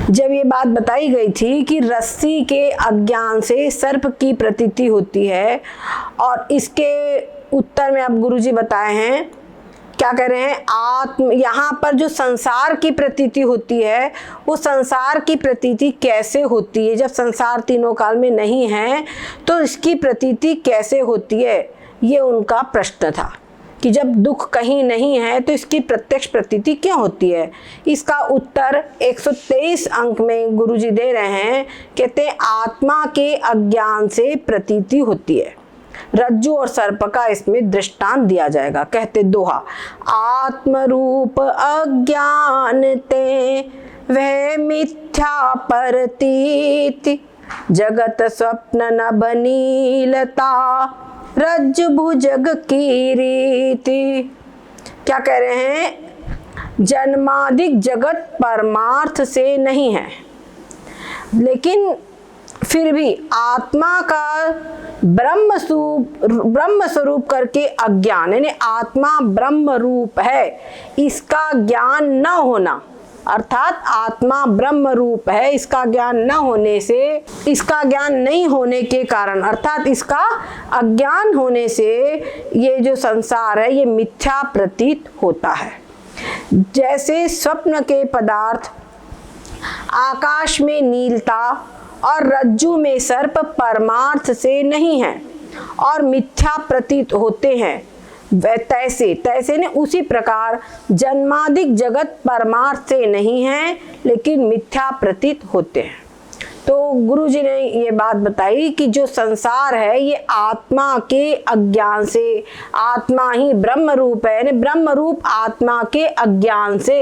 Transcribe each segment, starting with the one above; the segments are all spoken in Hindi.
जब ये बात बताई गई थी कि रस्सी के अज्ञान से सर्प की प्रतीति होती है, और इसके उत्तर में अब गुरुजी बताए हैं, क्या कह रहे हैं, यहाँ पर जो संसार की प्रतीति होती है, वो संसार की प्रतीति कैसे होती है, जब संसार तीनों काल में नहीं है तो इसकी प्रतीति कैसे होती है, ये उनका प्रश्न था कि जब दुख कहीं नहीं है तो इसकी प्रत्यक्ष प्रतीति क्यों होती है। इसका उत्तर 123 अंक में गुरुजी दे रहे हैं, कहते हैं आत्मा के अज्ञान से प्रतीति होती है। रज्जु और सर्प का इसमें दृष्टांत दिया जाएगा। कहते दोहा, आत्म रूप अज्ञान ते वह मिथ्या प्रतीति, जगत स्वप्न न बनीलता रज्जु भुजग की रीति। क्या कह रहे हैं, जन्मादिक जगत परमार्थ से नहीं है, लेकिन फिर भी आत्मा का ब्रह्म स्वरूप करके अज्ञान, यानी आत्मा ब्रह्म रूप है, इसका ज्ञान न होना, अर्थात आत्मा ब्रह्म रूप है, इसका ज्ञान न होने से, इसका ज्ञान नहीं होने के कारण, अर्थात इसका अज्ञान होने से ये जो संसार है ये मिथ्या प्रतीत होता है। जैसे स्वप्न के पदार्थ आकाश में नीलता और रज्जु में सर्प परमार्थ से नहीं है और मिथ्या प्रतीत होते हैं, तैसे ने उसी प्रकार जन्मादिक जगत परमार्थ से नहीं है लेकिन मिथ्या प्रतीत होते हैं। तो गुरुजी ने ये बात बताई कि जो संसार है ये आत्मा के अज्ञान से, आत्मा ही ब्रह्म रूप है, यानी ब्रह्म रूप आत्मा के अज्ञान से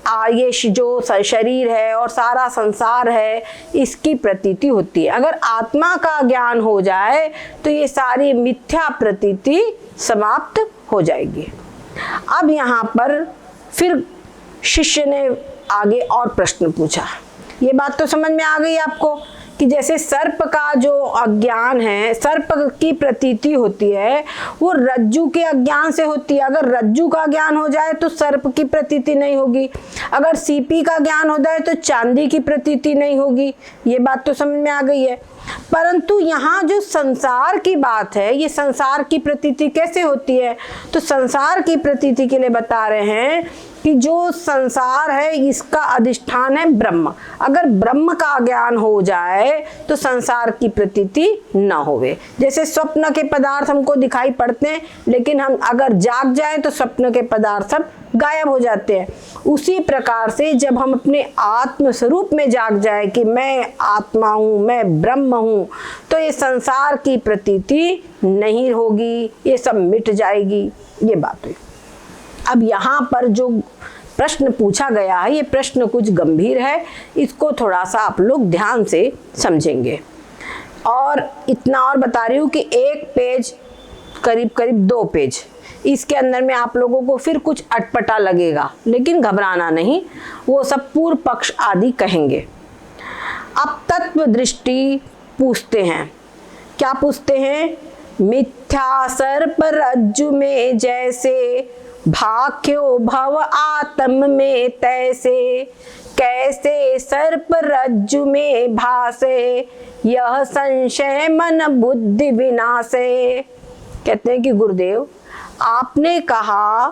ये जो शरीर है और सारा संसार है इसकी प्रतीति होती है। अगर आत्मा का ज्ञान हो जाए तो ये सारी मिथ्या प्रतीति समाप्त हो जाएगी। अब यहाँ पर फिर शिष्य ने आगे और प्रश्न पूछा। ये बात तो समझ में आ गई आपको कि जैसे सर्प का जो अज्ञान है, सर्प की प्रतीति होती है वो रज्जु के अज्ञान से होती है। अगर रज्जु का ज्ञान हो जाए तो सर्प की प्रतीति नहीं होगी, अगर सीपी का ज्ञान हो जाए तो चांदी की प्रतीति नहीं होगी। ये बात तो समझ में आ गई है। परंतु यहाँ जो संसार की बात है, ये संसार की प्रतीति कैसे होती है, तो संसार की प्रतीति के लिए बता रहे हैं कि जो संसार है इसका अधिष्ठान है ब्रह्म। अगर ब्रह्म का ज्ञान हो जाए तो संसार की प्रतीति न होवे। जैसे स्वप्न के पदार्थ हमको दिखाई पड़ते हैं, लेकिन हम अगर जाग जाए तो स्वप्न के पदार्थ सब गायब हो जाते हैं। उसी प्रकार से जब हम अपने आत्म स्वरूप में जाग जाए कि मैं आत्मा हूँ, मैं ब्रह्म हूँ, तो ये संसार की प्रतीति नहीं होगी, ये सब मिट जाएगी। ये बात हुई। अब यहाँ पर जो प्रश्न पूछा गया है ये प्रश्न कुछ गंभीर है, इसको थोड़ा सा आप लोग ध्यान से समझेंगे। और इतना और बता रही हूँ कि एक पेज करीब करीब 2 पेज, इसके अंदर में आप लोगों को फिर कुछ अटपटा लगेगा, लेकिन घबराना नहीं, वो सब पूर्व पक्ष आदि कहेंगे। अब तत्व दृष्टि पूछते हैं। क्या पूछते हैं, मिथ्या सर्प रज्जु में जैसे, भाख्यो भव आत्म में तैसे, कैसे सर्प रज्जु में भासे, यह संशय मन बुद्धि विनाशे। कहते हैं कि गुरुदेव आपने कहा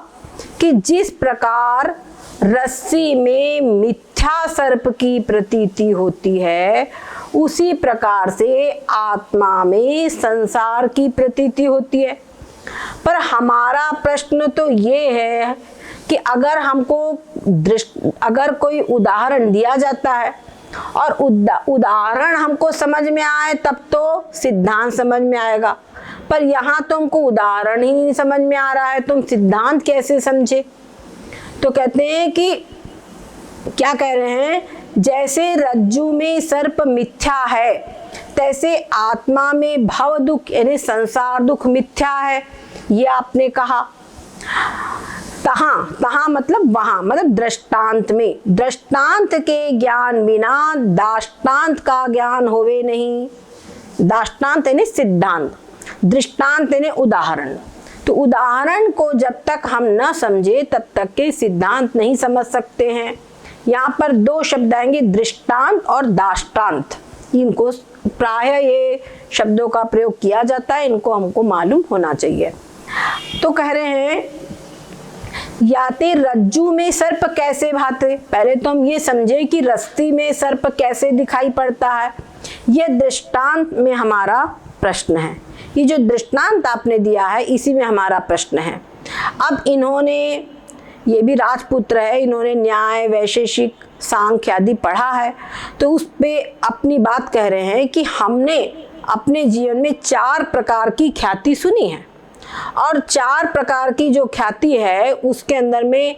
कि जिस प्रकार रस्सी में मिथ्या सर्प की प्रतीति होती है, उसी प्रकार से आत्मा में संसार की प्रतीति होती है। पर हमारा प्रश्न तो ये है कि अगर हमको अगर कोई उदाहरण दिया जाता है और उदाहरण हमको समझ में आए तब तो सिद्धांत समझ में आएगा, पर यहाँ तो हमको उदाहरण ही नहीं समझ में आ रहा है, तुम सिद्धांत कैसे समझे। तो कहते हैं कि क्या कह रहे हैं, जैसे रज्जु में सर्प मिथ्या है, तैसे आत्मा में भव दुख यानी संसार दुख मिथ्या है। ये आपने कहा। तहाँ मतलब वहां, मतलब दृष्टांत में, दृष्टांत के ज्ञान बिना दाष्टांत का ज्ञान होवे नहीं। दाष्टांत यानी सिद्धांत, दृष्टांत यानी उदाहरण। तो उदाहरण को जब तक हम न समझे तब तक के सिद्धांत नहीं समझ सकते हैं। यहाँ पर दो शब्द आएंगे, दृष्टांत और दाष्टांत। इनको प्रायः ये शब्दों का प्रयोग किया जाता है, इनको हमको मालूम होना चाहिए। तो कह रहे हैं याते रज्जू में सर्प कैसे भाते। पहले तो हम ये समझे कि रस्सी में सर्प कैसे दिखाई पड़ता है, ये दृष्टांत में हमारा प्रश्न है। ये जो दृष्टांत आपने दिया है इसी में हमारा प्रश्न है। अब इन्होंने, ये भी राजपुत्र है, इन्होंने न्याय, वैशेषिक, सांख्य आदि पढ़ा है, तो उस पे अपनी बात कह रहे हैं कि हमने अपने जीवन में 4 प्रकार की ख्याति सुनी है, और 4 प्रकार की जो ख्याति है उसके अंदर में,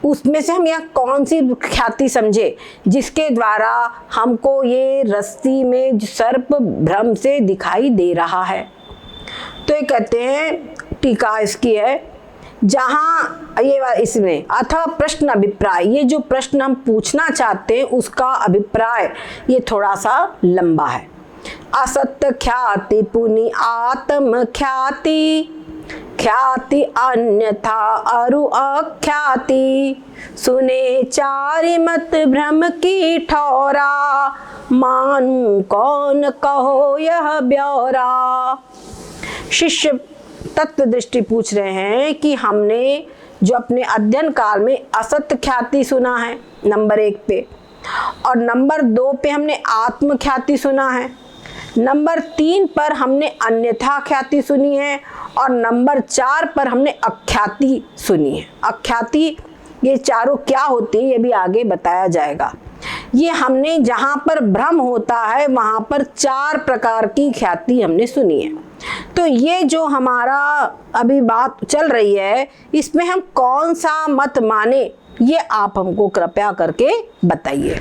उसमें से हम यहाँ कौन सी ख्याति समझे जिसके द्वारा हमको ये रस्सी में सर्प भ्रम से दिखाई दे रहा है। तो ये कहते हैं, टीका इसकी है, जहाँ ये इसमें अथवा प्रश्न अभिप्राय, ये जो प्रश्न हम पूछना चाहते हैं उसका अभिप्राय ये थोड़ा सा लंबा है। असत्य ख्याति पुनि आत्म ख्याति, ख्याति अन्यथा अरु अख्याति, सुने चारि मत भ्रम की ठौरा, मानू कौन कहो यह ब्यौरा। शिष्य तत्व दृष्टि पूछ रहे हैं कि हमने जो अपने अध्ययन काल में असत्य ख्याति सुना है नंबर 1 पे, और नंबर 2 पे हमने आत्म ख्याति सुना है, नंबर 3 पर हमने अन्यथा ख्याति सुनी है, और नंबर 4 पर हमने अख्याति सुनी है। अख्याति ये चारों क्या होती है ये भी आगे बताया जाएगा। ये हमने जहाँ पर भ्रम होता है वहाँ पर 4 प्रकार की ख्याति हमने सुनी है। तो ये जो हमारा अभी बात चल रही है इसमें हम कौन सा मत माने ये आप हमको कृपया करके बताइए।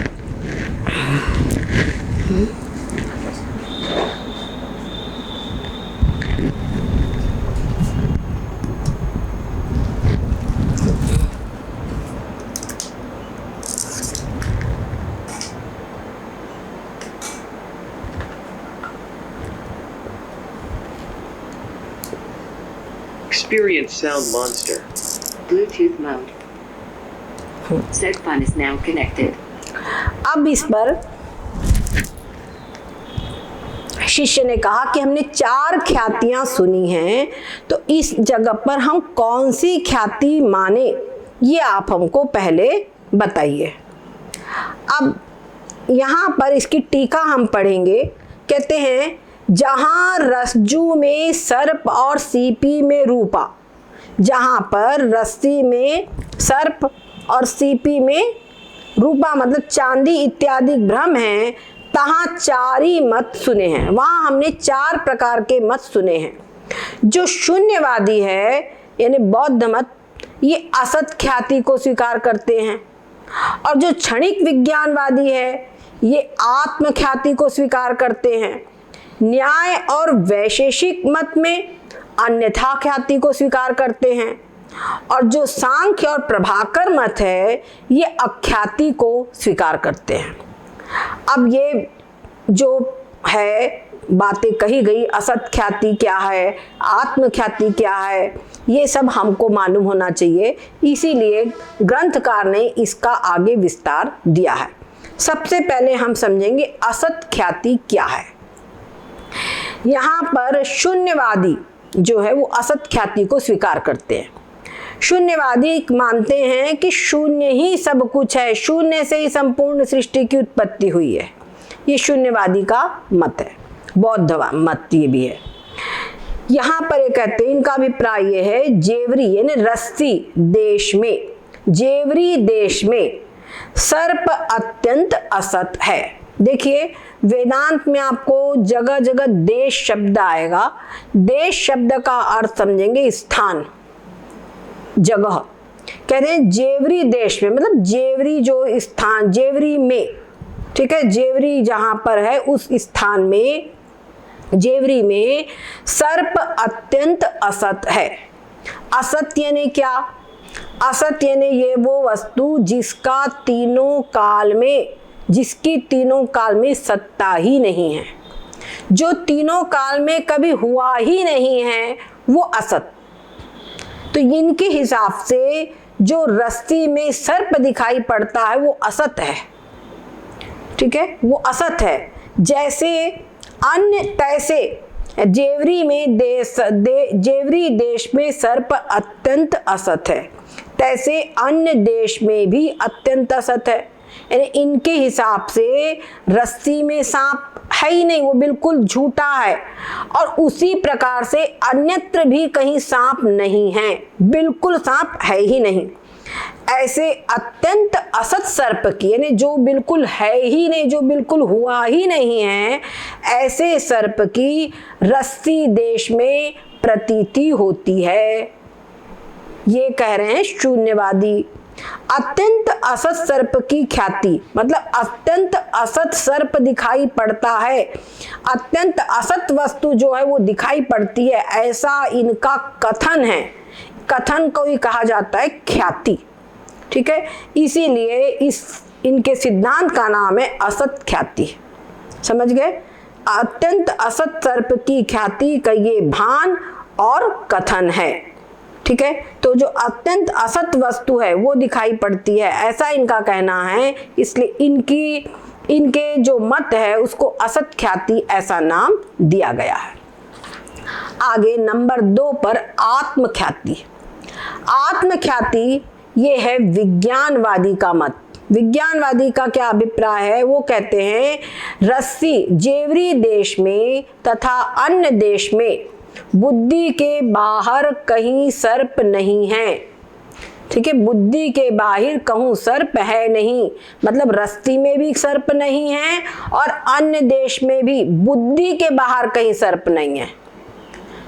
Experience sound monster. Bluetooth mode. Said phone is now connected. अब इस पर शिष्य ने कहा कि हमने 4 ख्यातियां सुनी हैं, तो इस जगह पर हम कौन सी ख्याति माने ये आप हमको पहले बताइए। अब यहाँ पर इसकी टीका हम पढ़ेंगे। कहते हैं जहाँ रज्जू में सर्प और सीपी में रूपा, जहाँ पर रस्सी में सर्प और सीपी में रूपा मतलब चांदी इत्यादि भ्रम हैं, तहाँ 4 ही मत सुने हैं। वहाँ हमने 4 प्रकार के मत सुने हैं। जो शून्यवादी है यानी बौद्ध मत, ये असत ख्याति को स्वीकार करते हैं, और जो क्षणिक विज्ञानवादी है ये आत्म ख्याति को स्वीकार करते हैं। न्याय और वैशेषिक मत में अन्यथा ख्याति को स्वीकार करते हैं, और जो सांख्य और प्रभाकर मत है ये अख्याति को स्वीकार करते हैं। अब ये जो है बातें कही गई, असत ख्याति क्या है, आत्म ख्याति क्या है, ये सब हमको मालूम होना चाहिए, इसीलिए ग्रंथकार ने इसका आगे विस्तार दिया है। सबसे पहले हम समझेंगे असत ख्याति क्या है। यहाँ पर शून्यवादी जो है वो असत ख्याति को स्वीकार करते हैं। शून्यवादी मानते हैं कि शून्य ही सब कुछ है, शून्य से ही संपूर्ण सृष्टि की उत्पत्ति हुई है। ये शून्यवादी का मत है, बौद्ध मत ये भी है। यहाँ पर ये कहते हैं, इनका अभिप्राय ये है जेवरी यानी रस्सी देश में, जेवरी देश में सर्प अत्यंत असत है। देखिए वेदांत में आपको जगह जगह देश शब्द आएगा। देश शब्द का अर्थ समझेंगे स्थान, जगह। कहते हैं जेवरी देश में मतलब जेवरी जो स्थान, जेवरी में, ठीक है, जेवरी जहां पर है उस स्थान में, जेवरी में सर्प अत्यंत असत है। असत यानी क्या? असत यानी ये वो वस्तु जिसका तीनों काल में, जिसकी तीनों काल में सत्ता ही नहीं है, जो तीनों काल में कभी हुआ ही नहीं है, वो असत। तो इनके हिसाब से जो रस्सी में सर्प दिखाई पड़ता है वो असत है, ठीक है, वो असत है। जैसे अन्य तैसे जेवरी देश में सर्प अत्यंत असत है, तैसे अन्य देश में भी अत्यंत असत है। यानी इनके हिसाब से रस्सी में सांप है ही नहीं, वो बिल्कुल झूठा है। और उसी प्रकार से अन्यत्र भी कहीं सांप नहीं है, बिल्कुल सांप है ही नहीं। ऐसे अत्यंत असत सर्प की, यानी जो बिल्कुल है ही नहीं, जो बिल्कुल हुआ ही नहीं है, ऐसे सर्प की रस्सी देश में प्रतीति होती है। ये कह रहे हैं शून्यवादी। अत्यंत असत सर्प की ख्याति, मतलब अत्यंत असत सर्प दिखाई पड़ता है, अत्यंत असत वस्तु जो है वो दिखाई पड़ती है, ऐसा इनका कथन है। कथन को ही कहा जाता है ख्याति, ठीक है। इसीलिए इनके सिद्धांत का नाम है असत ख्याति। समझ गए? अत्यंत असत सर्प की ख्याति का ये भान और कथन है, ठीक है। तो जो अत्यंत असत वस्तु है वो दिखाई पड़ती है, ऐसा इनका कहना है। इसलिए इनके जो मत है उसको असत ख्याति ऐसा नाम दिया गया है। आगे नंबर 2 पर आत्मख्याति। आत्मख्याति ये है विज्ञानवादी का मत। विज्ञानवादी का क्या अभिप्राय है? वो कहते हैं रस्सी जेवरी देश में तथा अन्य देश में बुद्धि के बाहर कहीं सर्प नहीं है, ठीक है। बुद्धि के बाहर कहूँ सर्प है नहीं, मतलब रस्सी में भी सर्प नहीं है और अन्य देश में भी बुद्धि के बाहर कहीं सर्प नहीं है।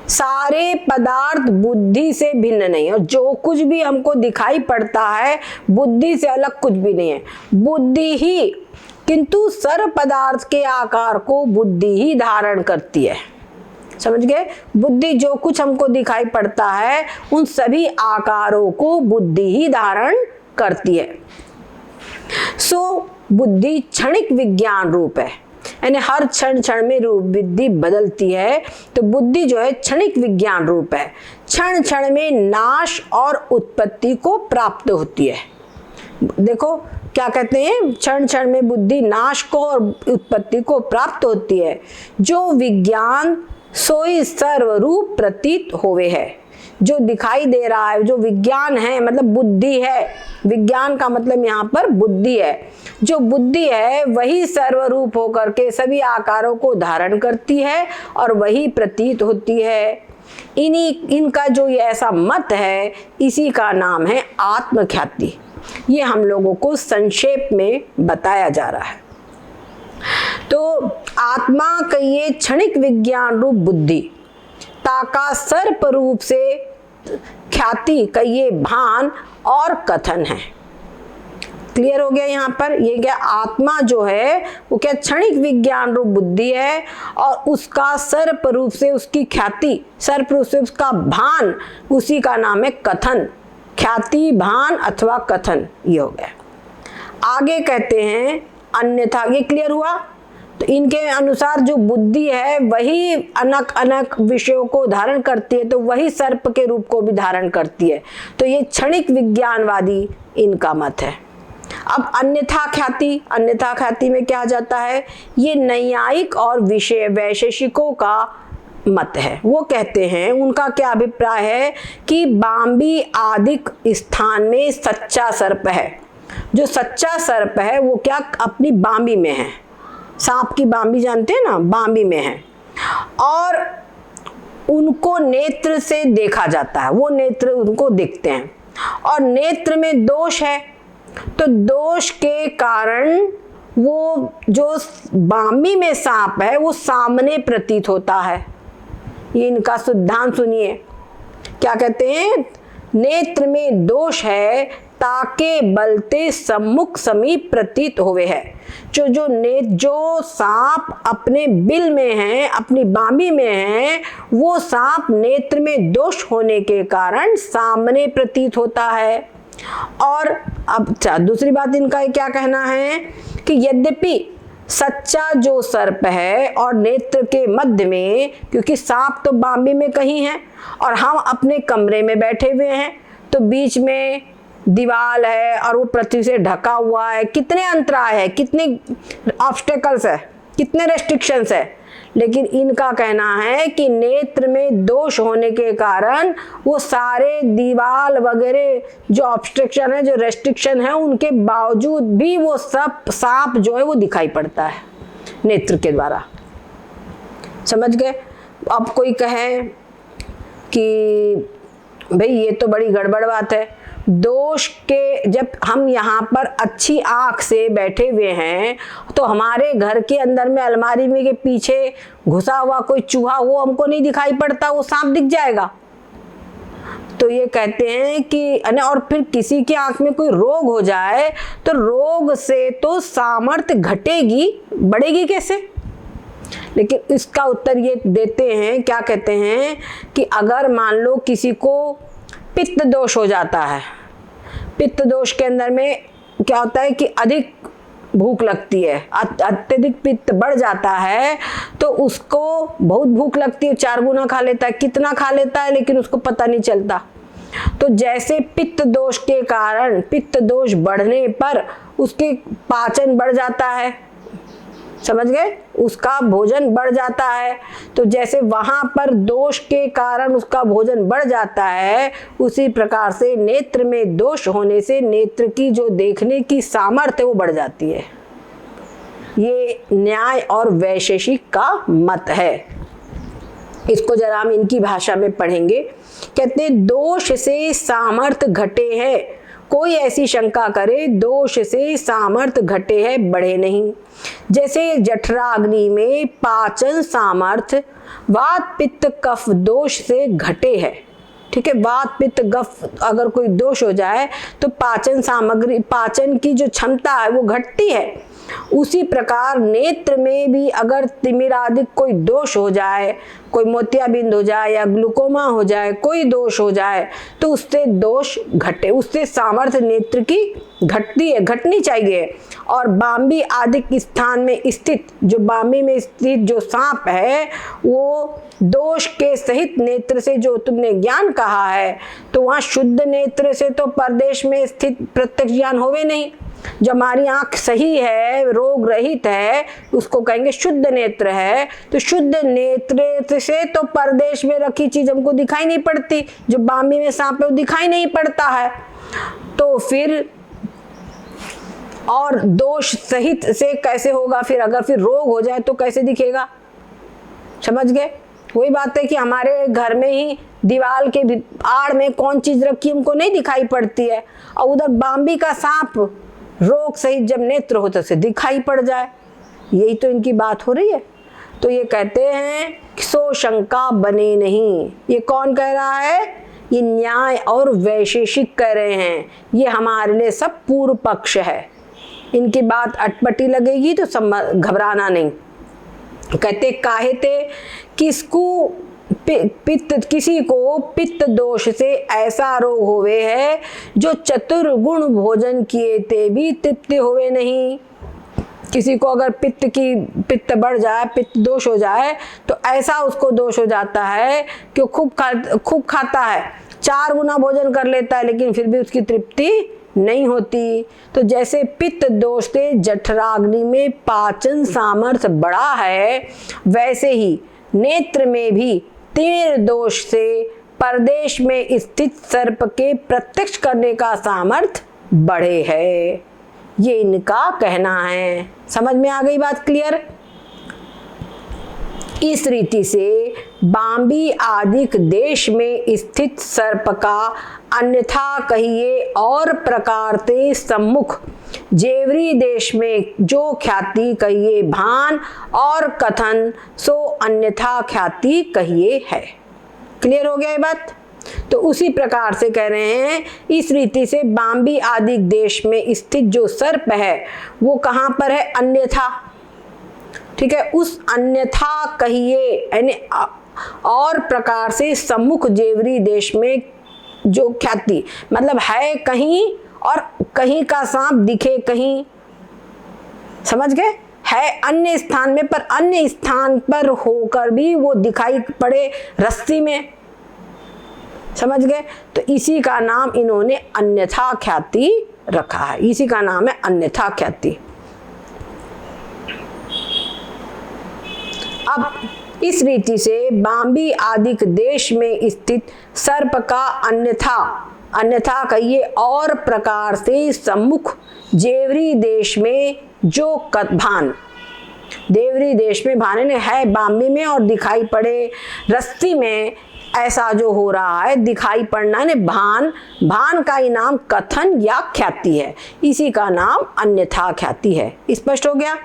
सारे पदार्थ बुद्धि से भिन्न नहीं है, और जो कुछ भी हमको दिखाई पड़ता है बुद्धि से अलग कुछ भी नहीं है, बुद्धि ही, किंतु सर्व पदार्थ के आकार को बुद्धि ही धारण करती है। समझ गए? बुद्धि जो कुछ हमको दिखाई पड़ता है उन सभी आकारों को बुद्धि ही धारण करती है। सो बुद्धि क्षणिक विज्ञान रूप है, यानी हर क्षण में रूप बुद्धि बदलती है। तो बुद्धि जो है क्षणिक विज्ञान रूप है, क्षण क्षण में नाश और उत्पत्ति को प्राप्त होती है। देखो क्या कहते हैं, क्षण क्षण में बुद्धि नाश को और उत्पत्ति को प्राप्त होती है। जो विज्ञान सोई सर्वरूप प्रतीत होवे है, जो दिखाई दे रहा है, जो विज्ञान है मतलब बुद्धि है, विज्ञान का मतलब यहाँ पर बुद्धि है। जो बुद्धि है वही सर्वरूप होकर के सभी आकारों को धारण करती है और वही प्रतीत होती है। इनका जो ये ऐसा मत है इसी का नाम है आत्मख्याति। ये हम लोगों को संक्षेप में बताया जा रहा है। तो आत्मा का ये क्षणिक विज्ञान रूप बुद्धि ताका सर्प रूप से ख्याति का ये भान और कथन है। क्लियर हो गया? यहाँ पर ये क्या, आत्मा जो है वो क्या क्षणिक विज्ञान रूप बुद्धि है और उसका सर्प रूप से उसकी ख्याति, सर्प रूप से उसका भान, उसी का नाम है कथन। ख्याति, भान अथवा कथन, ये हो गया। आगे कहते हैं अन्यथा। ये क्लियर हुआ? तो इनके अनुसार जो बुद्धि है वही अनक अनक विषयों को धारण करती है, तो वही सर्प के रूप को भी धारण करती है। तो ये क्षणिक विज्ञानवादी इनका मत है। अब अन्यथा ख्याति, अन्यथा ख्याति में क्या जाता है, ये नैयायिक और विषय वैशेषिकों का मत है। वो कहते हैं, उनका क्या अभिप्राय है कि बाम्बी आदि स्थान में सच्चा सर्प है। जो सच्चा सर्प है वो क्या अपनी बाम्बी में है, सांप की बाम्बी जानते हैं ना, बाम्बी में है, और उनको नेत्र से देखा जाता है, वो नेत्र उनको दिखते हैं। और नेत्र में दोष है, तो दोष के कारण वो जो बाम्बी में सांप है वो सामने प्रतीत होता है। ये इनका सिद्धांत सुनिए, क्या कहते हैं, नेत्र में दोष है ताके बलते सम्मुख समीप प्रतीत होवे है। जो सांप अपने बिल में है, अपनी बाम्बी में है, वो सांप नेत्र में दोष होने के कारण सामने प्रतीत होता है। और अब दूसरी बात इनका क्या कहना है कि यद्यपि सच्चा जो सर्प है और नेत्र के मध्य में, क्योंकि सांप तो बाम्बी में कहीं है और हम अपने कमरे में बैठे हुए हैं, तो बीच में दीवाल है और वो पृथ्वी से ढका हुआ है, कितने अंतराय है, कितने ऑब्स्टेकल्स है, कितने रेस्ट्रिक्शंस है, लेकिन इनका कहना है कि नेत्र में दोष होने के कारण वो सारे दीवाल वगैरह जो ऑब्स्ट्रक्शन है, जो रेस्ट्रिक्शन है, उनके बावजूद भी वो सब सांप जो है वो दिखाई पड़ता है नेत्र के द्वारा। समझ गए? अब कोई कहे कि भाई ये तो बड़ी गड़बड़ बात है, दोष के जब हम यहाँ पर अच्छी आंख से बैठे हुए हैं तो हमारे घर के अंदर में अलमारी में के पीछे घुसा हुआ कोई चूहा वो हमको नहीं दिखाई पड़ता, वो सांप दिख जाएगा। तो ये कहते हैं कि और फिर किसी की आंख में कोई रोग हो जाए तो रोग से तो सामर्थ्य घटेगी, बढ़ेगी कैसे? लेकिन इसका उत्तर ये देते हैं, क्या कहते हैं कि अगर मान लो किसी को पित्त दोष हो जाता है, पित्त दोष के अंदर में क्या होता है कि अधिक भूख लगती है, अत्यधिक पित्त बढ़ जाता है तो उसको बहुत भूख लगती है, 4 गुना खा लेता है, कितना खा लेता है लेकिन उसको पता नहीं चलता। तो जैसे पित्त दोष के कारण पित्त दोष बढ़ने पर उसके पाचन बढ़ जाता है, समझ गए, उसका भोजन बढ़ जाता है, तो जैसे वहां पर दोष के कारण उसका भोजन बढ़ जाता है, उसी प्रकार से नेत्र में दोष होने से नेत्र की जो देखने की सामर्थ्य वो बढ़ जाती है। ये न्याय और वैशेषिक का मत है। इसको जरा हम इनकी भाषा में पढ़ेंगे। कहते हैं दोष से सामर्थ्य घटे हैं, कोई ऐसी शंका करे दोष से सामर्थ्य घटे है बढ़े नहीं। जैसे जठराग्नि में पाचन सामर्थ्य वात पित्त कफ दोष से घटे है, ठीक है, वात पित्त कफ अगर कोई दोष हो जाए तो पाचन सामग्री, पाचन की जो क्षमता है वो घटती है। उसी प्रकार नेत्र में भी अगर तिमिरादिक कोई दोष हो जाए, कोई मोतियाबिंद हो जाए या ग्लूकोमा हो जाए, कोई दोष हो जाए तो उससे दोष घटे, उससे सामर्थ्य नेत्र की घटती है, घटनी चाहिए। और बाम्बी आदि स्थान में स्थित, जो बाम्बी में स्थित जो सांप है वो दोष के सहित नेत्र से जो तुमने ज्ञान कहा है, तो वहाँ शुद्ध नेत्र से तो परदेश में स्थित प्रत्यक्ष ज्ञान होवे नहीं। जो हमारी आंख सही है, रोग रहित है, उसको कहेंगे शुद्ध नेत्र है। तो शुद्ध नेत्र से तो परदेश में रखी चीज हमको दिखाई नहीं पड़ती, जो बाम्बी में सांप है वो दिखाई नहीं पड़ता है। तो फिर और दोष सहित से कैसे होगा फिर? अगर फिर रोग हो जाए तो कैसे दिखेगा? समझ गए? वही बात है कि हमारे घर में ही दीवार के आड़ में कौन चीज रखी हमको नहीं दिखाई पड़ती है, और उधर बाम्बी का सांप रोग सहित जब नेत्र हो तो उसे दिखाई पड़ जाए। यही तो इनकी बात हो रही है। तो ये कहते हैं सो शंका बने नहीं। ये कौन कह रहा है? ये न्याय और वैशेषिक कह रहे हैं। ये हमारे लिए सब पूर्व पक्ष है, इनकी बात अटपटी लगेगी तो घबराना नहीं। कहते काहे थे किसको किसी को पित्त दोष से ऐसा रोग होवे है जो चतुर्गुण भोजन किए ते भी तृप्ति होवे नहीं। किसी को अगर पित्त बढ़ जाए, पित्त दोष हो जाए तो ऐसा उसको दोष हो जाता है कि खूब खाता है, 4 गुना भोजन कर लेता है लेकिन फिर भी उसकी तृप्ति नहीं होती। तो जैसे पित्त दोष से जठराग्नि में पाचन सामर्थ्य बढ़ा है, वैसे ही नेत्र में भी तिमिर दोष से परदेश में स्थित सर्प के प्रत्यक्ष करने का सामर्थ्य बढ़े है। ये इनका कहना है। समझ में आ गई बात? क्लियर? इस रीति से बाम्बी आदि देश में स्थित सर्प का अन्यथा कहिए और प्रकार से सम्मुख जेवरी देश में जो ख्याति कहिए भान और कथन सो अन्यथा ख्याति कहिए है। क्लियर हो गया ये बात? तो उसी प्रकार से कह रहे हैं, इस रीति से बाम्बी आदि देश में स्थित जो सर्प है वो कहाँ पर है? अन्यथा, ठीक है, उस अन्यथा कहिए यानी और प्रकार से सम्मुख जेवरी देश में जो ख्याति, मतलब है कहीं और कहीं का सांप दिखे कहीं। समझ गए? है अन्य स्थान में पर अन्य स्थान पर होकर भी वो दिखाई पड़े रस्सी में। समझ गए? तो इसी का नाम इन्होंने अन्यथा ख्याति रखा है, इसी का नाम है अन्यथा ख्याति। अब इस रीति से बाम्बी आदि देश में स्थित सर्प का अन्यथा कहिए और प्रकार से सम्मुख जेवरी देश में जो भान, देवरी देश में भान है बाम्बी में और दिखाई पड़े रस्ती में, ऐसा जो हो रहा है दिखाई पड़ना ने भान का ही नाम कथन या ख्याति है, इसी का नाम अन्यथा ख्याति है। स्पष्ट हो गया?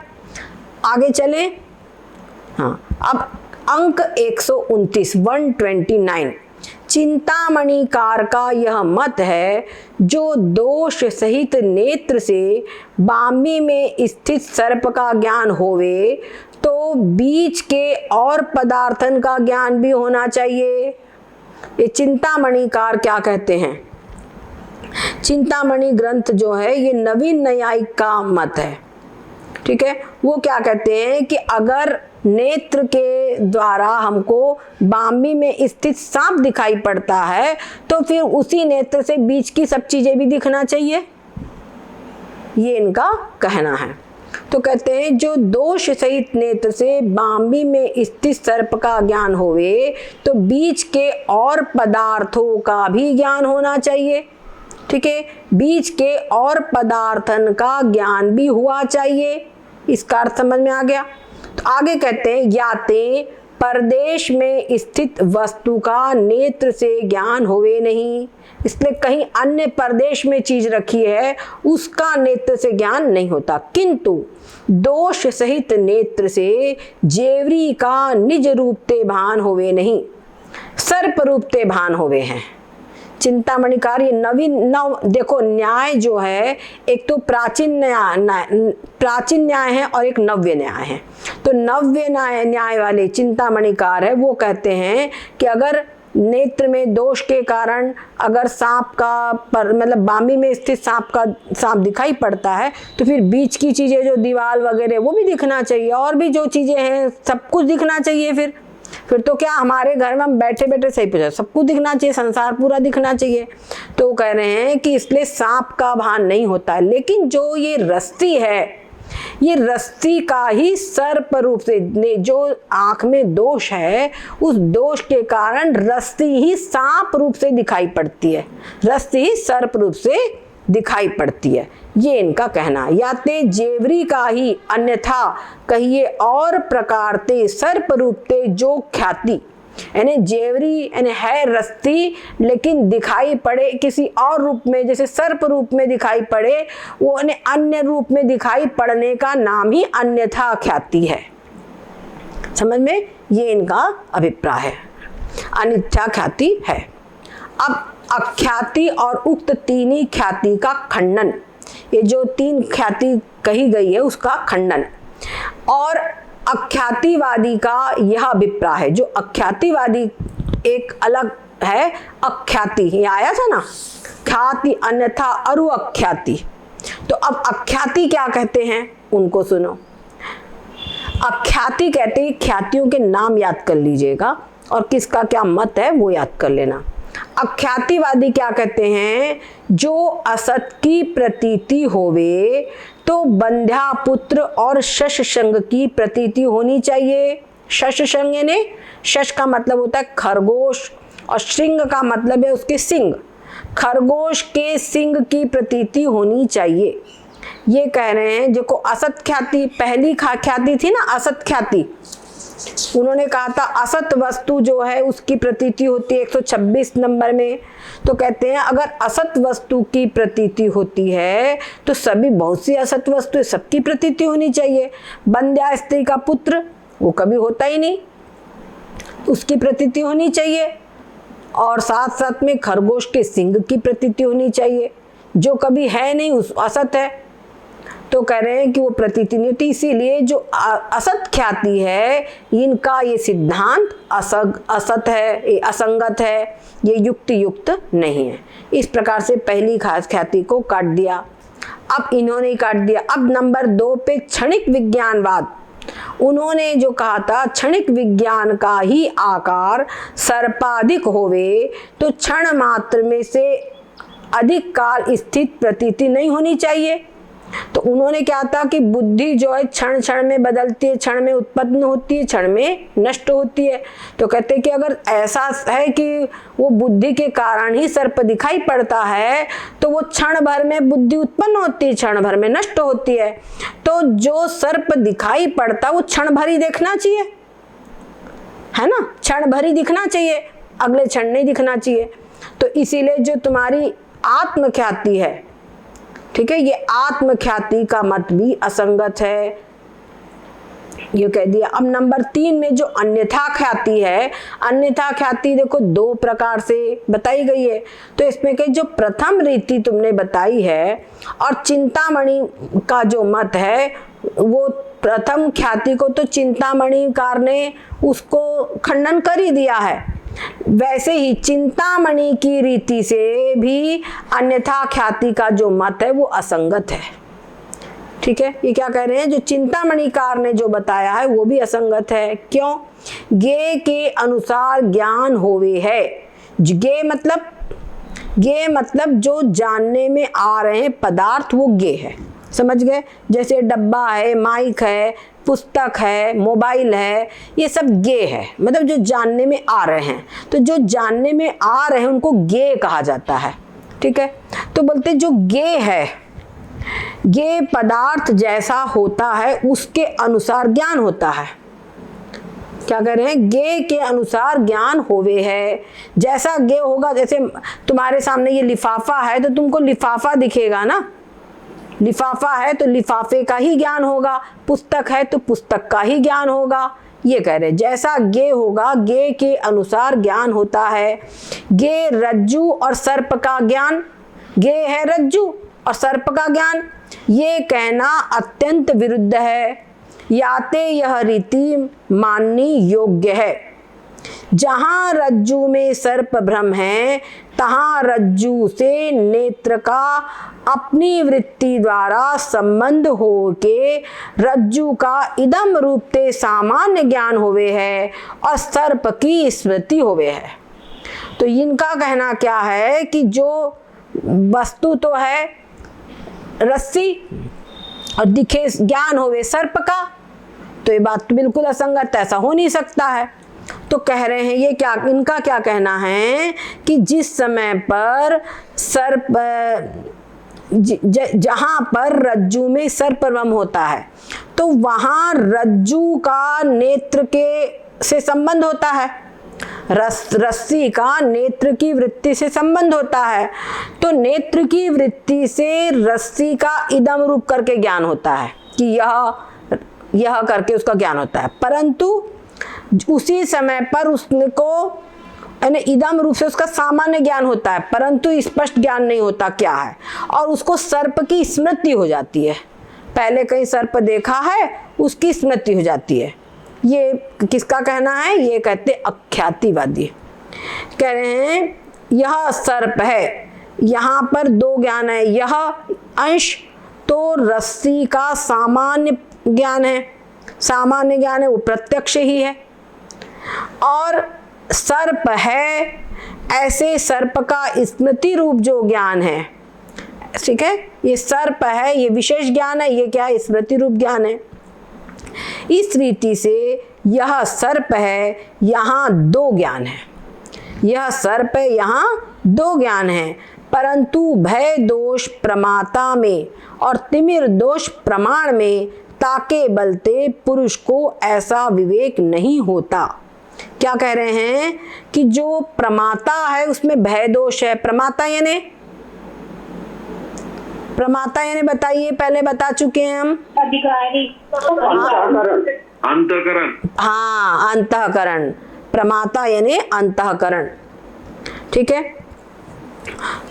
आगे चलें। हाँ, अब अंक 129 चिंतामणिकार का यह मत है, जो दोष सहित नेत्र से बाम्बी में स्थित सर्प का ज्ञान होवे तो बीच के और पदार्थन का ज्ञान भी होना चाहिए। ये चिंतामणिकार क्या कहते हैं? चिंतामणि ग्रंथ जो है ये नवीन न्यायिक का मत है, ठीक है। वो क्या कहते हैं कि अगर नेत्र के द्वारा हमको बाम्बी में स्थित सांप दिखाई पड़ता है तो फिर उसी नेत्र से बीच की सब चीजें भी दिखना चाहिए, ये इनका कहना है। तो कहते हैं जो दोष सहित नेत्र से बाम्बी में स्थित सर्प का ज्ञान होवे तो बीच के और पदार्थों का भी ज्ञान होना चाहिए, ठीक है। बीच के और पदार्थन का ज्ञान भी हुआ चाहिए, इसका अर्थ समझ में आ गया। तो आगे कहते हैं याते परदेश में स्थित वस्तु का नेत्र से ज्ञान होवे नहीं, इसलिए कहीं अन्य प्रदेश में चीज रखी है उसका नेत्र से ज्ञान नहीं होता, किंतु दोष सहित नेत्र से जेवरी का निज रूपते भान होवे नहीं, सर्प रूपते भान होवे हैं। चिंतामणिकार ये नव देखो न्याय जो है एक तो प्राचीन न्याय है और एक नव्य न्याय है। तो नव्य न्याय वाले चिंतामणिकार है वो कहते हैं कि अगर नेत्र में दोष के कारण अगर सांप का मतलब बाम्बी में स्थित सांप दिखाई पड़ता है तो फिर बीच की चीजें जो दीवार वगैरह वो भी दिखना चाहिए, और भी जो चीजें हैं सब कुछ दिखना चाहिए। फिर तो क्या हमारे घर में हम बैठे बैठे सही पूछा सब कुछ दिखना चाहिए, संसार पूरा दिखना चाहिए। तो वो कह रहे हैं कि इसलिए सांप का भान नहीं होता है, लेकिन जो ये रस्ती है ये रस्ती का ही सर्प रूप से जो आंख में दोष है उस दोष के कारण रस्ती ही सांप रूप से दिखाई पड़ती है, रस्ती ही सर्प रूप से दिखाई पड़ती है, ये इनका कहना। या ते जेवरी का ही अन्यथा कहिए और प्रकार ते सर्प रूप ते जो ख्याति, यानी जेवरी यानी है रस्ती लेकिन दिखाई पड़े किसी और रूप में, जैसे सर्प रूप में दिखाई पड़े, वो अन्य रूप में दिखाई पड़ने का नाम ही अन्यथा ख्याति है। समझ में? ये इनका अभिप्राय है, अन्यथा ख्याति है। अब अख्याति और उक्त तीनी ख्याति का खंडन, ये जो तीन ख्याति कही गई है उसका खंडन। और अख्यातिवादी का यह अभिप्राय है, जो अख्यातिवादी एक अलग है, अख्याति ये आया था ना, ख्याति अन्यथा अरु अख्याति। तो अब अख्याति क्या कहते हैं उनको सुनो। अख्याति कहते हैं ख्यातियों के नाम याद कर लीजिएगा और किसका क्या मत है वो याद कर लेना। अख्यातिवादी क्या कहते हैं, जो असत की प्रतीति होवे तो बंध्या पुत्र और शशशंग की प्रतीति होनी चाहिए। शशशंग यानी शश का मतलब होता है खरगोश और श्रृंग का मतलब है उसके सिंग, खरगोश के सिंग की प्रतीति होनी चाहिए। ये कह रहे हैं जो को असत ख्याति, पहली ख्याति थी ना असत ख्याति, उन्होंने कहा था असत वस्तु जो है उसकी प्रतीति होती है 126 नंबर में। तो कहते हैं अगर असत वस्तु की प्रतीति होती है तो सभी बहुत सी असत वस्तु सबकी प्रतीति होनी चाहिए। बंध्या स्त्री का पुत्र वो कभी होता ही नहीं, उसकी प्रतीति होनी चाहिए, और साथ साथ में खरगोश के सिंग की प्रतीति होनी चाहिए, जो कभी है नहीं उस असत है। तो कह रहे हैं कि वो प्रतीति नहीं होती, इसीलिए जो असत ख्याति है इनका ये सिद्धांत असत है, ये असंगत है, ये युक्ति युक्त नहीं है। इस प्रकार से पहली खास ख्याति को काट दिया। अब इन्होंने काट दिया। अब नंबर 2 पे क्षणिक विज्ञानवाद, उन्होंने जो कहा था क्षणिक विज्ञान का ही आकार सर्पाधिक होवे तो क्षण मात्र में से अधिक काल स्थित प्रतीति नहीं होनी चाहिए। तो उन्होंने क्या था कि बुद्धि जो है क्षण क्षण में बदलती है, क्षण में उत्पन्न होती है, क्षण में नष्ट होती है। तो कहते हैं कि अगर ऐसा है कि वो बुद्धि के कारण ही सर्प दिखाई पड़ता है तो वो क्षण भर में बुद्धि उत्पन्न होती है, क्षण भर में नष्ट होती है। तो जो सर्प दिखाई पड़ता वो क्षण भर ही देखना चाहिए, है ना, क्षण भर ही दिखना चाहिए, अगले क्षण नहीं दिखना चाहिए। तो इसीलिए जो तुम्हारी आत्मख्याति है, ठीक है, ये आत्मख्याति का मत भी असंगत है, ये कह दिया। अब नंबर 3 में जो अन्यथा ख्याति है, अन्यथा ख्याति देखो 2 प्रकार से बताई गई है। तो इसमें के जो प्रथम रीति तुमने बताई है और चिंतामणि का जो मत है, वो प्रथम ख्याति को तो चिंतामणिकार ने उसको खंडन कर ही दिया है। वैसे ही चिंतामणि की रीति से भी अन्यथा ख्याति का जो मत है वो असंगत है। ठीक है, ये क्या कह रहे हैं, जो चिंतामणिकार ने जो बताया है वो भी असंगत है। क्यों? गे के अनुसार ज्ञान होवे है। गे मतलब जो जानने में आ रहे हैं पदार्थ वो गे है, समझ गए। जैसे डब्बा है, माइक है, पुस्तक है, मोबाइल है, ये सब गे है, मतलब जो जानने में आ रहे हैं। तो जो जानने में आ रहे हैं उनको गे कहा जाता है। ठीक है, तो बोलते जो गे है, गे पदार्थ जैसा होता है उसके अनुसार ज्ञान होता है। क्या कह रहे हैं, गे के अनुसार ज्ञान होवे है। जैसा गे होगा, जैसे तुम्हारे सामने ये लिफाफा है तो तुमको लिफाफा दिखेगा ना, लिफाफा है तो लिफाफे का ही ज्ञान होगा, पुस्तक है तो पुस्तक का ही ज्ञान होगा। ये कह रहे जैसा गे होगा गे के अनुसार ज्ञान होता है। गे रज्जू और सर्प का ज्ञान, गे है रज्जू और सर्प का ज्ञान, ये कहना अत्यंत विरुद्ध है। याते यह रीति माननी योग्य है। जहां रज्जू में सर्प भ्रम है तहां रज्जू से नेत्र का अपनी वृत्ति द्वारा संबंध हो के रज्जू का इदम रूप ते सामान्य ज्ञान होवे है और सर्प की स्मृति होवे है। तो इनका कहना क्या है कि जो वस्तु तो है रस्सी और दिखे ज्ञान होवे सर्प का, तो ये बात तो बिल्कुल असंगत, ऐसा हो नहीं सकता है। तो कह रहे हैं ये क्या, इनका क्या कहना है कि जिस समय पर सर्प जहां पर रज्जू में सर्पभ्रम होता है तो वहां रज्जू का नेत्र के से संबंध होता है, रस्सी का नेत्र की वृत्ति से संबंध होता है। तो नेत्र की वृत्ति से रस्सी का इदम रूप करके ज्ञान होता है कि यह करके उसका ज्ञान होता है, परंतु उसी समय पर उसको इदम रूप से उसका सामान्य ज्ञान होता है, परंतु स्पष्ट ज्ञान नहीं होता क्या है, और उसको सर्प की स्मृति हो जाती है। पहले कहीं सर्प देखा है उसकी स्मृति हो जाती है। ये किसका कहना है, ये कहते अख्यातिवादी। कह रहे हैं यह सर्प है, यहाँ पर 2 ज्ञान है। यह अंश तो रस्सी का सामान्य ज्ञान है, सामान्य ज्ञान है वो प्रत्यक्ष ही है, और सर्प है ऐसे सर्प का स्मृति रूप जो ज्ञान है, ठीक है, ये सर्प है, ये विशेष ज्ञान है, ये क्या है, स्मृति रूप ज्ञान है। इस रीति से यह सर्प है, यहाँ 2 ज्ञान है, यह सर्प है, यहाँ 2 ज्ञान है, परंतु भय दोष प्रमाता में और तिमिर दोष प्रमाण में ताके बलते पुरुष को ऐसा विवेक नहीं होता। क्या कह रहे हैं कि जो प्रमाता है उसमें भय दोष है। प्रमाता यानी बताइए, पहले बता चुके हैं हम, अधिकारी, अंतःकरण। हाँ, अंतःकरण। प्रमाता यानी अंतःकरण, ठीक है।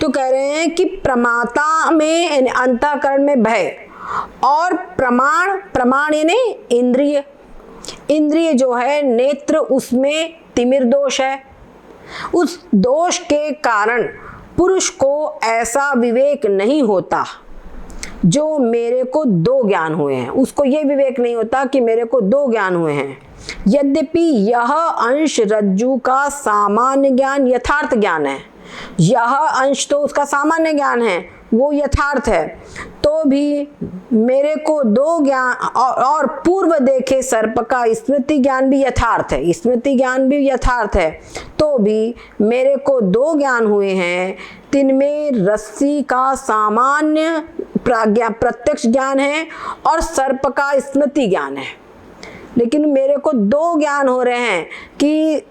तो कह रहे हैं कि प्रमाता में अंतःकरण में भय, और प्रमाण यानी इंद्रिय, इंद्रिय जो है नेत्र उसमें तिमिर दोष है। उस दोष के कारण पुरुष को ऐसा विवेक नहीं होता। जो मेरे को दो ज्ञान हुए हैं, उसको ये विवेक नहीं होता कि मेरे को दो ज्ञान हुए हैं। यद्यपि यह अंश रज्जु का सामान्य ज्ञान यथार्थ ज्ञान है, यह अंश तो उसका सामान्य ज्ञान है, वो यथार्थ है, तो भी मेरे को दो ज्ञान और पूर्व देखे सर्प का स्मृति ज्ञान भी यथार्थ है, स्मृति ज्ञान भी यथार्थ है, तो भी मेरे को दो ज्ञान हुए हैं। तिनमें रस्सी का सामान्य प्रत्यक्ष ज्ञान है और सर्प का स्मृति ज्ञान है, लेकिन मेरे को दो ज्ञान हो रहे हैं कि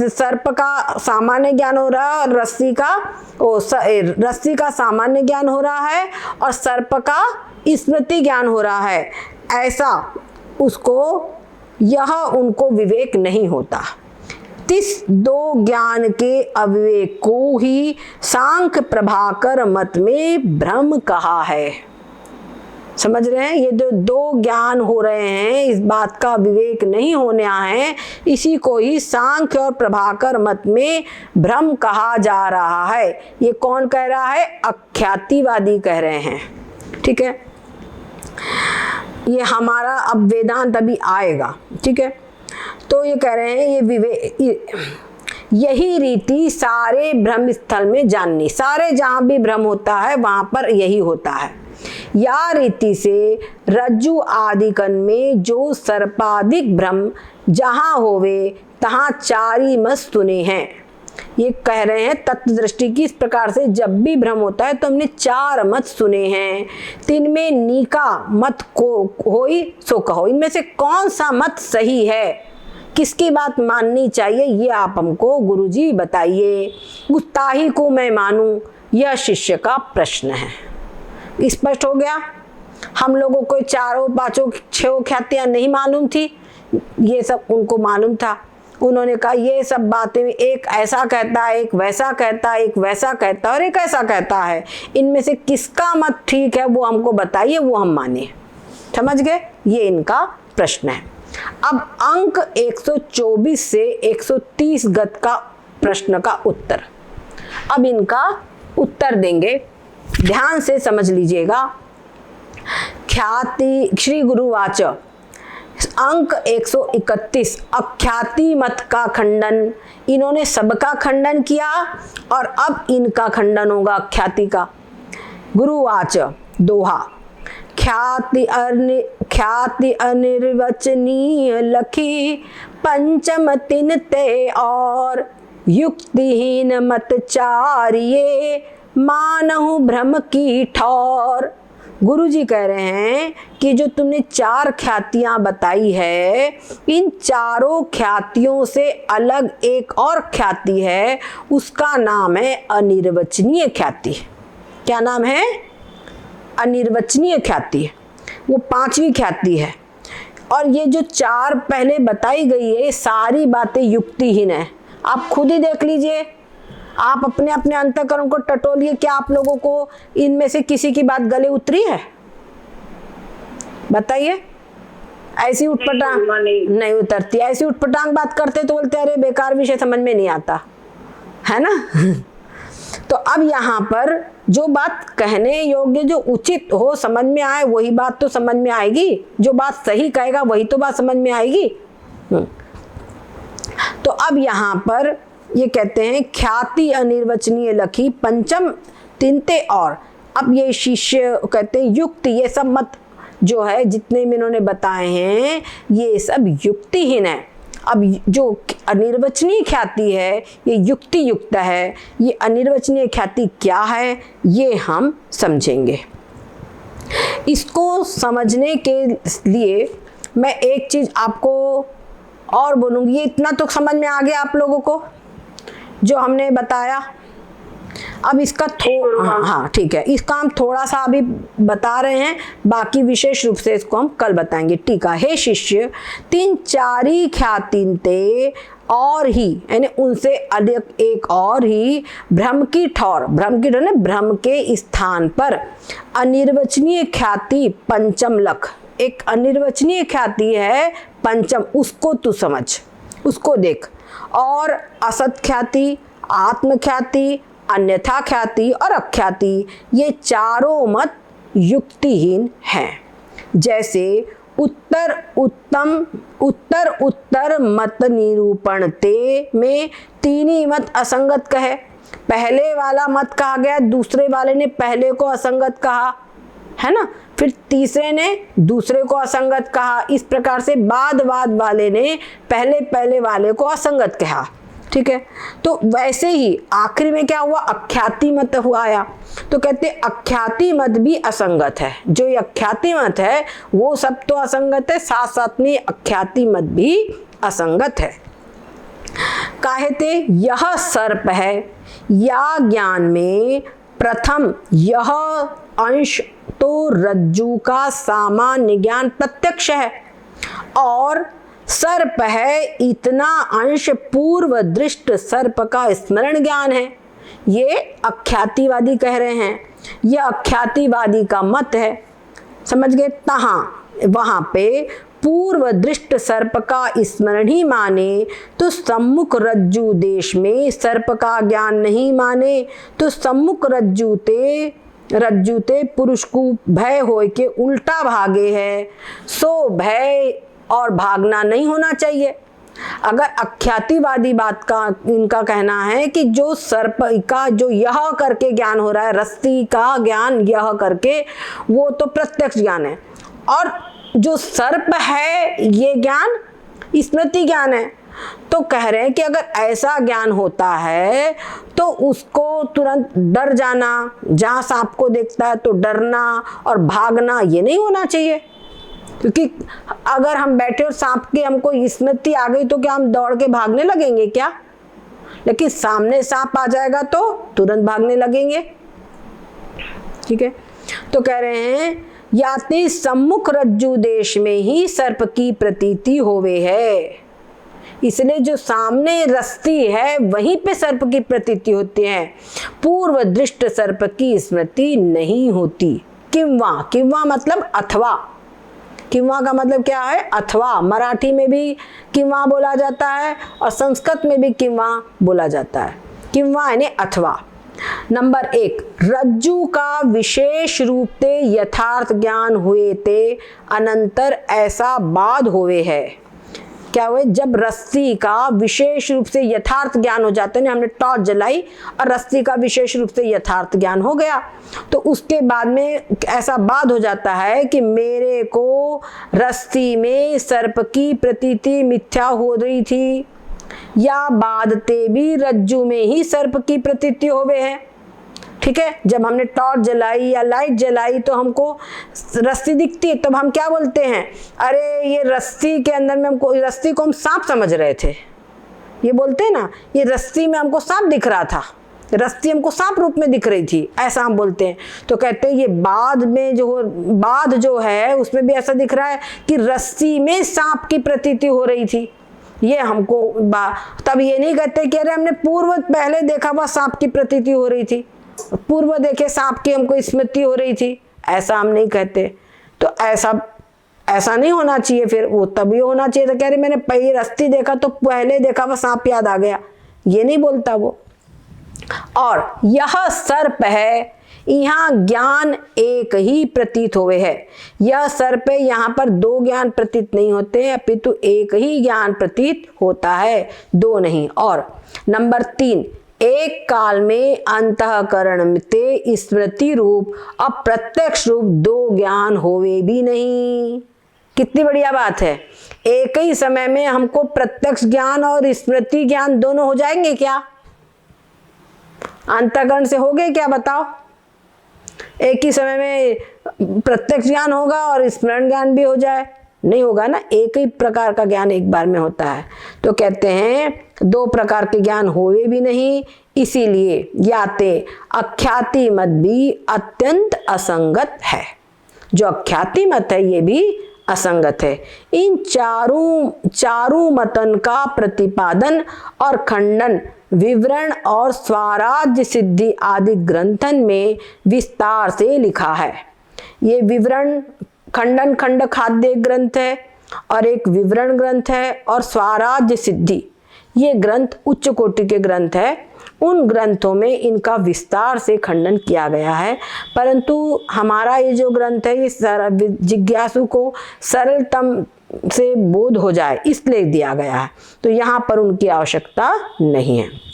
सर्प का सामान्य ज्ञान हो रहा है और रस्सी का सामान्य ज्ञान हो रहा है और सर्प का स्मृति ज्ञान हो रहा है। ऐसा उनको विवेक नहीं होता। तिस दो ज्ञान के अविवेक को ही सांख्य प्रभाकर मत में भ्रम कहा है। समझ रहे हैं? ये जो दो ज्ञान हो रहे हैं, इस बात का विवेक नहीं होने है, इसी को ही सांख्य और प्रभाकर मत में भ्रम कहा जा रहा है। ये कौन कह रहा है? अख्यातिवादी कह रहे हैं। ठीक है, ये हमारा अब वेदांत अभी आएगा। ठीक है, तो ये कह रहे हैं ये विवेक, यही रीति सारे भ्रम स्थल में जाननी, सारे जहां भी भ्रम होता है वहां पर यही होता है। या रीति से रज्जु आदिकन में जो सर्पाधिक भ्रम जहां होवे तहां चारी मत सुने हैं। ये कह रहे हैं तत्व दृष्टि की, इस प्रकार से जब भी भ्रम होता है तो हमने चार मत सुने हैं। तीन में नीका मत को होई सो कहो, इनमें से कौन सा मत सही है, किसकी बात माननी चाहिए, ये आप हमको गुरुजी बताइए। गुस्ताही को मैं मानूं, यह शिष्य का प्रश्न है। स्पष्ट हो गया? हम लोगों को चारों पांचों छह ख्यातियां नहीं मालूम थी, ये सब उनको मालूम था। उन्होंने कहा ये सब बातें, एक ऐसा कहता है, एक वैसा कहता है, एक वैसा कहता है और एक ऐसा कहता है, इनमें से किसका मत ठीक है वो हमको बताइए, वो हम माने। समझ गए? ये इनका प्रश्न है। अब अंक 124 से 130 गत का प्रश्न का उत्तर, अब इनका उत्तर देंगे, ध्यान से समझ लीजिएगा। ख्याति श्री गुरुवाच, अंक 131, अख्याति मत का खंडन, इन्होंने सबका खंडन किया और अब इनका खंडन होगा अख्याति का। गुरुवाच दोहा, ख्याति अनिर्वचनीय लखी पंचम तिन ते और युक्तिहीन मत चारिये मानहु भ्रम की ठौर। गुरुजी कह रहे हैं कि जो तुमने चार ख्यातियां बताई है, इन चारों ख्यातियों से अलग एक और ख्याति है, उसका नाम है अनिर्वचनीय ख्याति। क्या नाम है? अनिर्वचनीय ख्याति। वो पांचवी ख्याति है। और ये जो चार पहले बताई गई है, सारी बातें युक्तिहीन है। आप खुद ही देख लीजिए, आप अपने अपने अंतःकरण को टटोलिए, क्या आप लोगों को इनमें से किसी की बात गले उतरी है? बताइए। ऐसी उटपटांग नहीं उतरती, ऐसी उटपटांग बात करते तो बोलते अरे बेकार विषय, समझ में नहीं आता, है ना? तो अब यहाँ पर जो बात कहने योग्य, जो उचित हो, समझ में आए, वही बात तो समझ में आएगी। जो बात सही कहेगा वही तो बात समझ में आएगी। तो अब यहाँ पर ये कहते हैं ख्याति अनिर्वचनीय लखी पंचम तिनते और। अब ये शिष्य कहते हैं युक्ति, ये सब मत जो है जितने में इन्होंने बताए हैं ये सब युक्तिहीन है। अब जो अनिर्वचनीय ख्याति है ये युक्ति युक्त है। ये अनिर्वचनीय ख्याति क्या है ये हम समझेंगे। इसको समझने के लिए मैं एक चीज आपको और बोलूंगी। ये इतना तो समझ में आ गया आप लोगों को जो हमने बताया। अब इसका हाँ ठीक है, इसका हम थोड़ा सा अभी बता रहे हैं, बाकी विशेष रूप से इसको हम कल बताएंगे। टीका, हे शिष्य, तीन चारी ख्यातिनते और ही, यानी उनसे अधिक एक और ही भ्रम की ठौर, भ्रम की ठौर ने भ्रम के स्थान पर अनिर्वचनीय ख्याति पंचम लख, एक अनिर्वचनीय ख्याति है पंचम, उसको तू समझ, उसको देख। और असत ख्याति, आत्म ख्याति, अन्यथा ख्याति और अख्याति, ये चारों मत युक्तिहीन हैं। जैसे उत्तर उत्तर मत निरूपण ते में तीन ही मत असंगत कहे। पहले वाला मत कहा गया, दूसरे वाले ने पहले को असंगत कहा, है ना, फिर तीसरे ने दूसरे को असंगत कहा। इस प्रकार से बाद वाले ने पहले वाले को असंगत कहा। ठीक है, तो वैसे ही आखिरी में क्या हुआ, अख्याति मत हुआ आया। तो कहते अख्याति मत भी असंगत है। जो ये अख्याति मत है वो सब तो असंगत है, साथ साथ में अख्याति मत भी असंगत है। कहते यह सर्प है या ज्ञान में प्रथम यह अंश तो रज्जु का सामान्य ज्ञान प्रत्यक्ष है, और सर्प है इतना अंश पूर्व दृष्ट सर्प का स्मरण ज्ञान है। ये अख्यातिवादी कह रहे हैं, यह अख्यातिवादी का मत है। समझ गए, वहां पे पूर्व दृष्ट सर्प का स्मरण ही माने तो सम्मुख रज्जु देश में सर्प का ज्ञान नहीं माने, तो सम्मुख रज्जुते पुरुष को भय होय के उल्टा भागे है, सो भय और भागना नहीं होना चाहिए। अगर अख्यातिवादी बात का इनका कहना है कि जो सर्प का जो यह करके ज्ञान हो रहा है, रस्सी का ज्ञान यह करके, वो तो प्रत्यक्ष ज्ञान है, और जो सर्प है ये ज्ञान स्मृति ज्ञान है। तो कह रहे हैं कि अगर ऐसा ज्ञान होता है तो उसको तुरंत डर जाना, जहां सांप को देखता है तो डरना और भागना ये नहीं होना चाहिए। क्योंकि अगर हम बैठे और सांप की हमको स्मृति आ गई तो क्या हम दौड़ के भागने लगेंगे क्या? लेकिन सामने सांप आ जाएगा तो तुरंत भागने लगेंगे। ठीक है, तो कह रहे हैं याते सम्मुख रज्जु देश में ही सर्प की प्रतीति होवे है, इसलिए जो सामने रस्सी है वहीं पे सर्प की प्रतीति होती है, पूर्व दृष्ट सर्प की स्मृति नहीं होती। किंवा मतलब अथवा, किंवा का मतलब क्या है, अथवा। मराठी में भी किंवा बोला जाता है और संस्कृत में भी किंवा बोला जाता है। किंवा यानी अथवा। नंबर 1, रज्जु का विशेष रूप ते यथार्थ ज्ञान हुए ते अनंतर ऐसा बाद होवे है। क्या हुए, जब रस्सी का विशेष रूप से यथार्थ ज्ञान हो जाता है, हमने टॉर्च जलाई और रस्सी का विशेष रूप से यथार्थ ज्ञान हो गया, तो उसके बाद में ऐसा बाद हो जाता है कि मेरे को रस्सी में सर्प की प्रतीति मिथ्या हो रही थी, या बादते भी रज्जु में ही सर्प की प्रतीति होवे है। ठीक है, जब हमने टॉर्च जलाई या लाइट जलाई तो हमको रस्सी दिखती है, तब हम क्या बोलते हैं, अरे ये रस्सी के अंदर में हमको, रस्सी को हम सांप समझ रहे थे, ये बोलते हैं ना, ये रस्सी में हमको सांप दिख रहा था, रस्सी हमको सांप रूप में दिख रही थी, ऐसा हम बोलते हैं। तो कहते हैं ये बाद जो है उसमें भी ऐसा दिख रहा है कि रस्सी में सांप की प्रतीति हो रही थी, ये हमको तब ये नहीं कहते कि अरे हमने पहले देखा हुआ सांप की प्रतीति हो रही थी, पूर्व देखे सांप की हमको स्मृति हो रही थी, ऐसा हम नहीं कहते। तो ऐसा नहीं होना चाहिए, फिर वो तभी होना चाहिए। तो कह रहे मैंने पहले रस्सी देखा तो पहले देखा हुआ सांप याद आ गया, ये नहीं बोलता वो। और यह सर्प है, यहाँ ज्ञान एक ही प्रतीत होवे है। यह सर्प है, यहाँ पर दो ज्ञान प्रतीत नहीं होते हैं, अपितु एक ही ज्ञान प्रतीत होता है, दो नहीं। और नंबर 3, एक काल में अंतःकरण ते स्मृति रूप अप्रत्यक्ष रूप दो ज्ञान होवे भी नहीं। कितनी बढ़िया बात है, एक ही समय में हमको प्रत्यक्ष ज्ञान और स्मृति ज्ञान दोनों हो जाएंगे क्या? अंतःकरण से हो गए क्या, बताओ? एक ही समय में प्रत्यक्ष ज्ञान होगा और स्मरण ज्ञान भी हो जाए? नहीं होगा ना, एक ही प्रकार का ज्ञान एक बार में होता है। तो कहते हैं दो प्रकार के ज्ञान होवे भी नहीं, इसीलिए याते अख्याति मत भी अत्यंत असंगत है। जो अख्याति मत है ये भी असंगत है। इन चारों मतन का प्रतिपादन और खंडन विवरण और स्वराज्य सिद्धि आदि ग्रंथन में विस्तार से लिखा है। ये विवरण खंडन खंड खाद्य ग्रंथ है और एक विवरण ग्रंथ है, और स्वराज्य सिद्धि ये ग्रंथ उच्च कोटि के ग्रंथ है। उन ग्रंथों में इनका विस्तार से खंडन किया गया है, परंतु हमारा ये जो ग्रंथ है ये जिज्ञासु को सरलतम से बोध हो जाए इसलिए दिया गया है, तो यहाँ पर उनकी आवश्यकता नहीं है।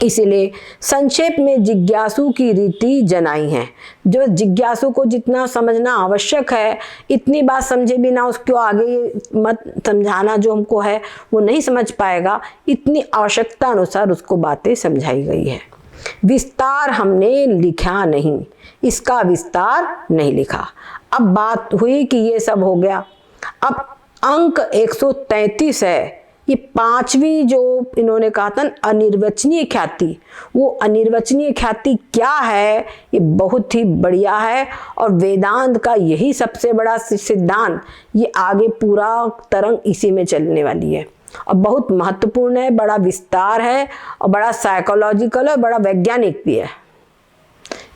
इसीलिए संक्षेप में जिज्ञासु की रीति जनाई है। जो जिज्ञासु को जितना समझना आवश्यक है, इतनी बात समझे बिना उसको आगे मत समझाना, जो हमको है वो नहीं समझ पाएगा, इतनी आवश्यकता अनुसार उसको बातें समझाई गई है। विस्तार हमने लिखा नहीं, इसका विस्तार नहीं लिखा। अब बात हुई कि ये सब हो गया। अब अंक 133 है, ये 5वीं जो इन्होंने कहा था अनिर्वचनीय ख्याति, वो अनिर्वचनीय ख्याति क्या है, ये बहुत ही बढ़िया है और वेदांत का यही सबसे बड़ा सिद्धांत, ये आगे पूरा तरंग इसी में चलने वाली है और बहुत महत्वपूर्ण है, बड़ा विस्तार है और बड़ा साइकोलॉजिकल है, बड़ा वैज्ञानिक भी है।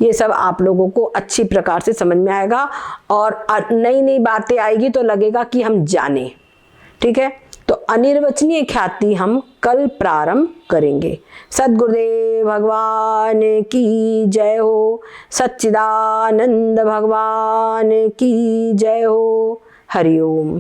ये सब आप लोगों को अच्छी प्रकार से समझ में आएगा और नई नई बातें आएगी तो लगेगा कि हम जाने। ठीक है, तो अनिर्वचनीय ख्याति हम कल प्रारंभ करेंगे। सद्गुरुदेव भगवान की जय हो, सच्चिदानंद भगवान की जय हो। हरिओम।